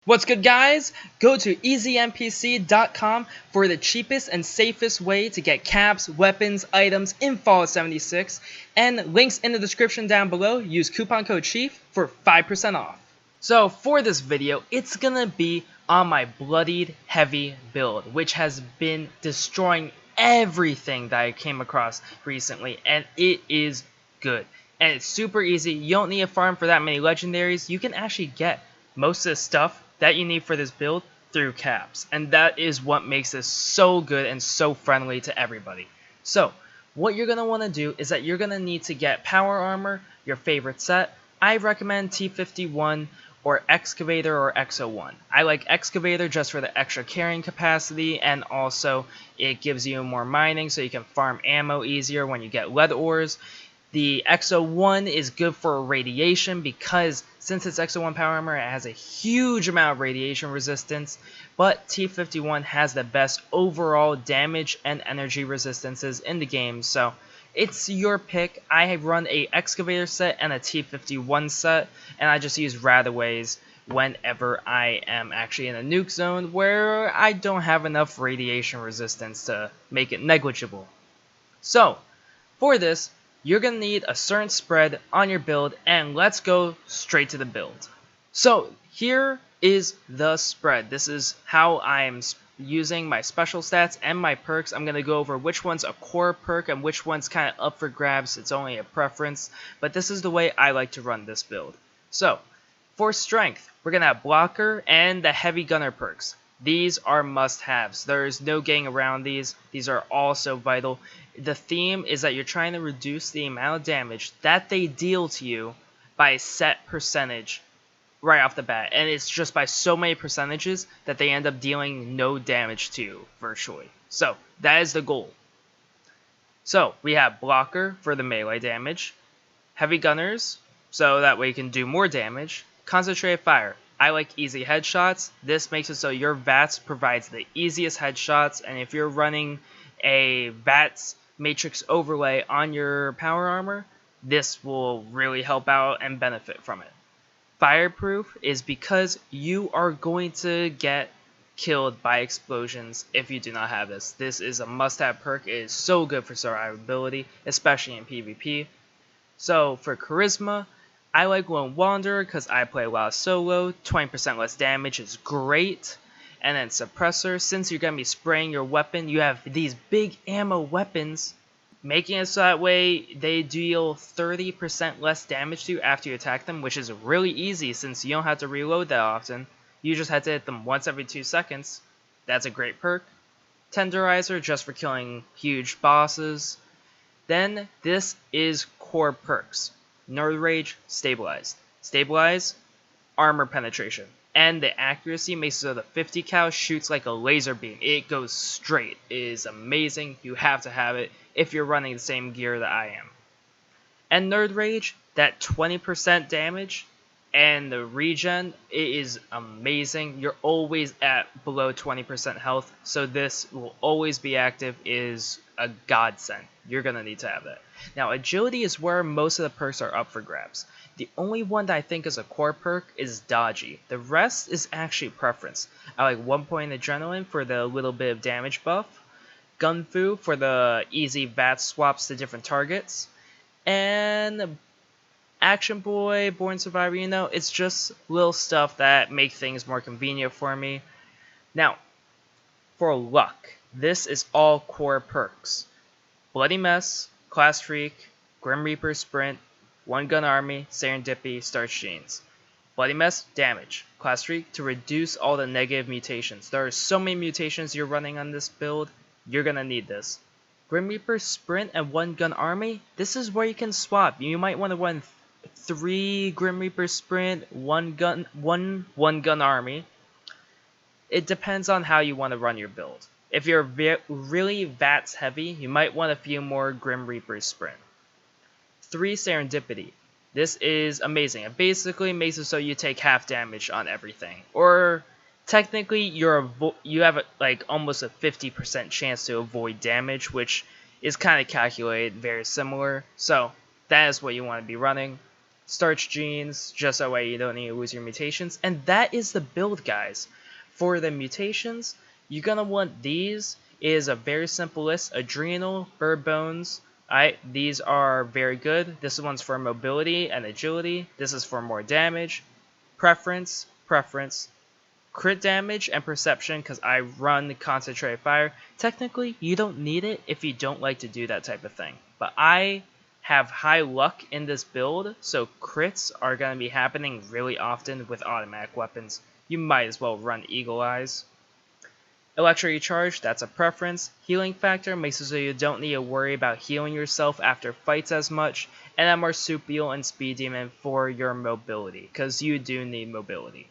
What's good, guys? Go to easynpc.com for the cheapest and safest way to get caps, weapons, items in Fallout 76, and links in the description down below. Use coupon code CHIEF for 5% off. So for this video, it's gonna be on my Bloodied heavy build, which has been destroying everything that I came across recently, and it is good. And it's super easy. You don't need a farm for that many legendaries. You can actually get most of the stuff that you need for this build through caps, and that is what makes this so good and so friendly to everybody. So what you're going to want to do is that you're going to need to get power armor, your favorite set. I recommend T51 or Excavator or X01. I like Excavator just for the extra carrying capacity, and also it gives you more mining so you can farm ammo easier when you get lead ores. The X01 is good for radiation because since it's X01 power armor, it has a huge amount of radiation resistance, but T51 has the best overall damage and energy resistances in the game, so it's your pick. I have run a Excavator set and a T51 set, and I just use Radaways whenever I am actually in a nuke zone where I don't have enough radiation resistance to make it negligible. So, for this, you're going to need a certain spread on your build, and let's go straight to the build. So here is the spread. This is how I'm using my special stats and my perks. I'm going to go over which one's a core perk and which one's kind of up for grabs. It's only a preference, but this is the way I like to run this build. So for strength, we're going to have blocker and the heavy gunner perks. These are must-haves. There is no getting around these. These are also vital. The theme is that you're trying to reduce the amount of damage that they deal to you by a set percentage right off the bat. And it's just by so many percentages that they end up dealing no damage to you, virtually. So, that is the goal. So, we have blocker for the melee damage. Heavy gunners, so that way you can do more damage. Concentrated fire. I like easy headshots. This makes it so your VATS provides the easiest headshots, and if you're running a VATS matrix overlay on your power armor, this will really help out and benefit from it. Fireproof is because you are going to get killed by explosions if you do not have this. This is a must-have perk. It is so good for survivability, especially in PvP. So for charisma, I like Lone Wanderer because I play a lot of solo. 20% less damage is great. And then suppressor, since you're going to be spraying your weapon, you have these big ammo weapons, making it so that way they deal 30% less damage to you after you attack them, which is really easy since you don't have to reload that often. You just have to hit them once every 2 seconds. That's a great perk. Tenderizer, just for killing huge bosses. Then this is core perks. Nerd Rage, Stabilized. Stabilize, armor penetration. And the accuracy makes it so the 50 cal shoots like a laser beam. It goes straight. It is amazing. You have to have it if you're running the same gear that I am. And Nerd Rage, that 20% damage and the regen, it is amazing. You're always at below 20% health, so this will always be active. It is a godsend. You're going to need to have that. Now, agility is where most of the perks are up for grabs. The only one that I think is a core perk is dodgy. The rest is actually preference. I like 1 point adrenaline for the little bit of damage buff, Gunfu for the easy VAT swaps to different targets, and Action Boy, Born Survivor, you know, it's just little stuff that make things more convenient for me. Now, for luck, this is all core perks. Bloody Mess, Class Freak, Grim Reaper Sprint, One Gun Army, Serendipity, Starch Genes. Bloody Mess, damage. Class Freak, to reduce all the negative mutations. There are so many mutations you're running on this build, you're gonna need this. Grim Reaper Sprint and One Gun Army, this is where you can swap. You might want to run 3 Grim Reaper Sprint, one gun army. It depends on how you want to run your build. If you're really VATS heavy, you might want a few more Grim Reaper Sprint. 3 Serendipity. This is amazing. It basically makes it so you take half damage on everything. Or technically you have like almost a 50% chance to avoid damage, which is kind of calculated very similar. So that is what you want to be running. starch genes, just that way you don't need to lose your mutations. And that is the build, guys. For the mutations, you're gonna want these. It is a very simple list: adrenal, bird bones. Alright, these are very good. This one's for mobility and agility. This is for more damage, preference, crit damage, and perception, because I run concentrated fire. Technically, you don't need it if you don't like to do that type of thing. But I have high luck in this build, so crits are going to be happening really often with automatic weapons. You might as well run Eagle Eyes. Electric Charge, that's a preference. Healing Factor makes it so you don't need to worry about healing yourself after fights as much. And a Marsupial and Speed Demon for your mobility, because you do need mobility.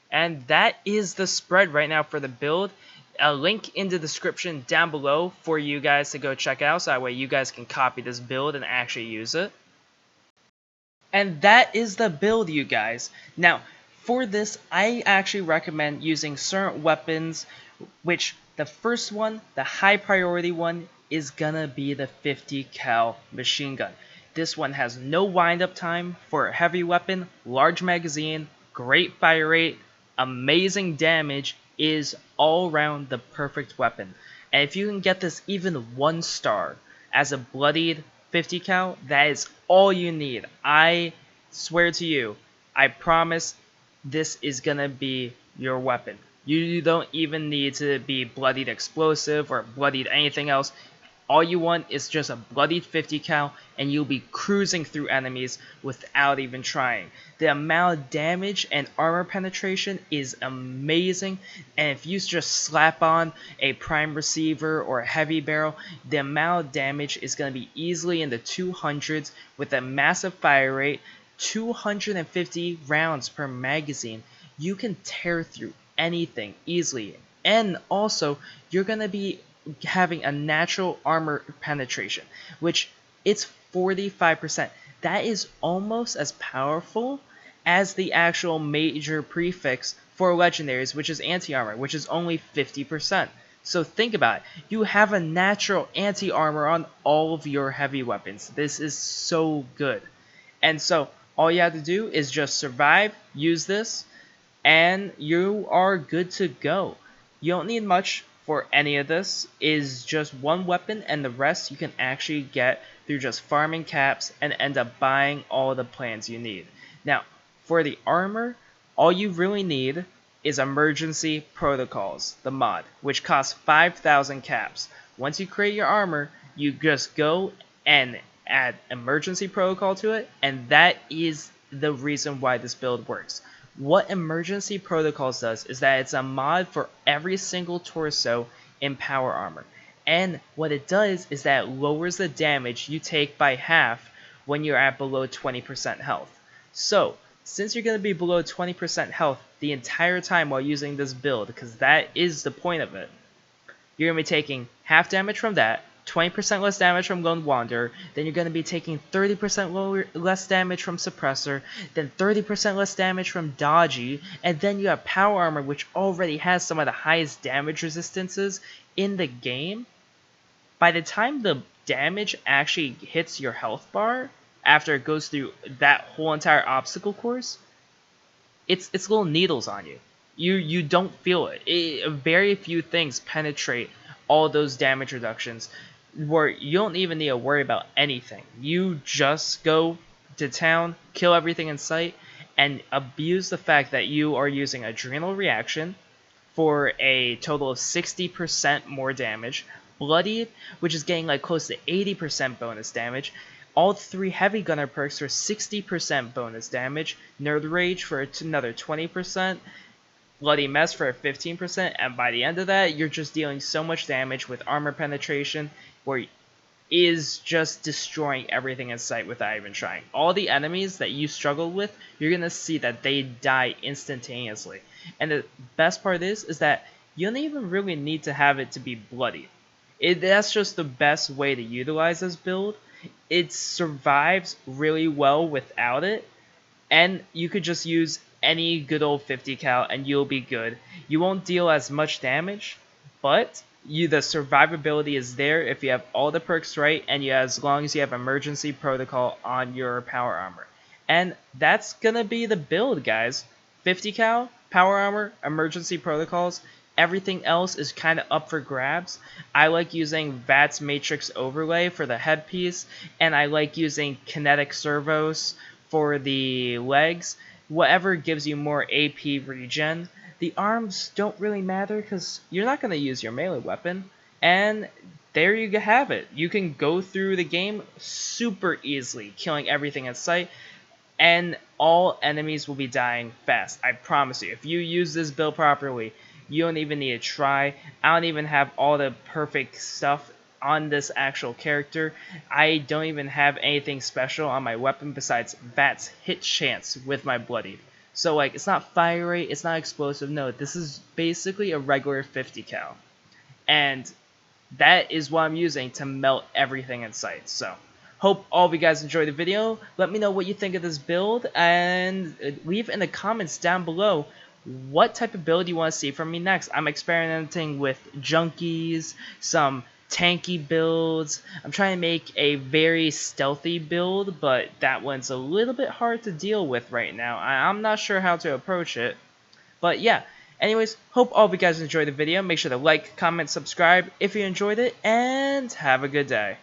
And that is the spread right now for the build. A link in the description down below for you guys to go check out, so that way you guys can copy this build and actually use it. And that is the build, you guys. Now, for this, I actually recommend using certain weapons, which the first one, the high priority one, is gonna be the 50 cal machine gun. This one has no wind up time for a heavy weapon, large magazine, great fire rate, amazing damage, is all around the perfect weapon. And if you can get this even 1 star as a Bloodied 50 cal, that is all you need. I swear to you, I promise this is gonna be your weapon. You don't even need to be Bloodied Explosive or Bloodied anything else. All you want is just a Bloodied 50 cal, and you'll be cruising through enemies without even trying. The amount of damage and armor penetration is amazing, and if you just slap on a prime receiver or a heavy barrel, the amount of damage is going to be easily in the 200s with a massive fire rate, 250 rounds per magazine. You can tear through anything easily, and also you're going to be having a natural armor penetration, which it's 45%. That is almost as powerful as the actual major prefix for legendaries, which is anti-armor, which is only 50%. So think about it. You have a natural anti-armor on all of your heavy weapons. This is so good. And so all you have to do is just survive, use this, and you are good to go. You don't need much for any of this. Is just one weapon, and the rest you can actually get through just farming caps and end up buying all the plans you need. Now, for the armor, all you really need is Emergency Protocols, the mod, which costs 5,000 caps. Once you create your armor, you just go and add Emergency Protocol to it, and that is the reason why this build works. What Emergency Protocols does is that it's a mod for every single torso in power armor. And what it does is that it lowers the damage you take by half when you're at below 20% health. So, since you're going to be below 20% health the entire time while using this build, because that is the point of it, you're going to be taking half damage from that, 20% less damage from Lone Wanderer, then you're going to be taking 30% less damage from Suppressor, then 30% less damage from Dodgy, and then you have Power Armor, which already has some of the highest damage resistances in the game. By the time the damage actually hits your health bar, after it goes through that whole entire obstacle course, it's little needles on you. You don't feel it. Very few things penetrate all those damage reductions, where you don't even need to worry about anything. You just go to town, kill everything in sight, and abuse the fact that you are using Adrenal Reaction for a total of 60% more damage, Bloodied, which is getting like close to 80% bonus damage, all 3 Heavy Gunner perks for 60% bonus damage, Nerd Rage for another 20%, Bloody Mess for 15%, and by the end of that, you're just dealing so much damage with armor penetration, where is just destroying everything in sight without even trying. All the enemies that you struggle with, you're going to see that they die instantaneously. And the best part is that you don't even really need to have it to be bloody. That's just the best way to utilize this build. It survives really well without it, and you could just use any good old 50 cal and you'll be good. You won't deal as much damage, but the survivability is there if you have all the perks right, and as long as you have Emergency Protocol on your power armor. And that's gonna be the build, guys. 50 cal, power armor, emergency protocols. Everything else is kind of up for grabs. I like using VATS Matrix Overlay for the headpiece, and I like using kinetic servos for the legs. Whatever gives you more AP regen. The arms don't really matter because you're not going to use your melee weapon. And there you have it. You can go through the game super easily, killing everything in sight, and all enemies will be dying fast. I promise you. If you use this build properly, you don't even need to try. I don't even have all the perfect stuff on this actual character. I don't even have anything special on my weapon besides VATS hit chance with my Bloodied. So like, it's not fire rate, it's not explosive. No, this is basically a regular 50 cal. And that is what I'm using to melt everything in sight. So hope all of you guys enjoyed the video. Let me know what you think of this build, and leave in the comments down below what type of build you want to see from me next. I'm experimenting with junkies, some tanky builds. I'm trying to make a very stealthy build, but that one's a little bit hard to deal with right now. I'm not sure how to approach it. But yeah, anyways, hope all of you guys enjoyed the video. Make sure to like, comment, subscribe if you enjoyed it, and have a good day.